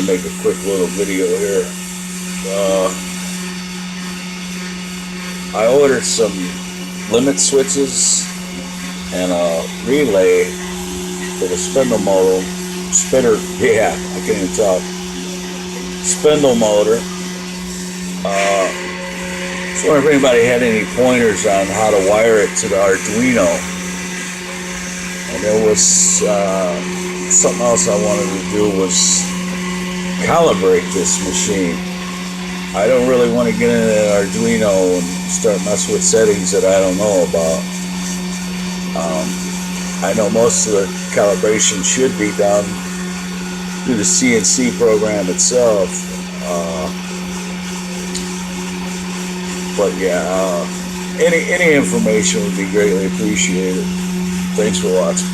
to make a quick little video here. I ordered some limit switches and a relay for the spindle motor. I can't even talk. Spindle motor. Just wonder if anybody had any pointers on how to wire it to the Arduino. And there was something else I wanted to do was calibrate this machine. I don't really want to get into that Arduino and start messing with settings that I don't know about. I know most of the calibration should be done through the CNC program itself. But yeah, any information would be greatly appreciated. Thanks for watching.